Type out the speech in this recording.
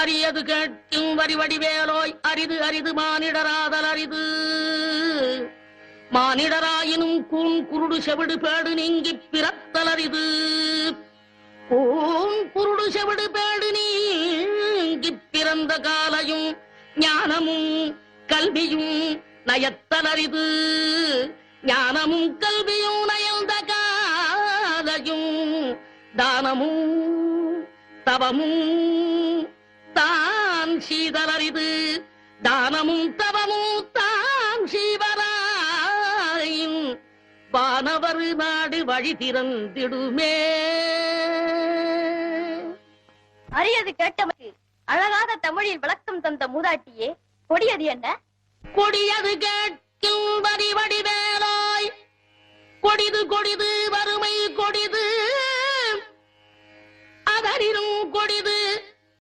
அரியது கேட்கும் வரிவடிவேலோய் அரிது அரிது மானிடராதல் அரிது. மானிடராயினும் கூன் குருடு செவிடு பேடு நீங்கி பிறத்தல் அரிது. கூன் குருடு செவிடு பேடு நீங்கி பிறந்த காலையும் ஞானமும் கல்வியும் நயத்தல் அரிது. ஞானமும் கல்வியும் நயந்த காலையும் தானமும் தவமும் தான் சீதலரிது. தானமும் தவமும் தான் சீவராயின் வானவர் நாடு வழி திறந்திடுமே. அரியது கேட்டமைக்கு அழகாத தமிழில் விளக்கம் தந்த மூதாட்டியே, கொடியது என்ன? கொடியது கேட்கும் வடிவடிவேலோய் கொடிது கொடிது வறுமை கொடிது அதனினும் கொடிது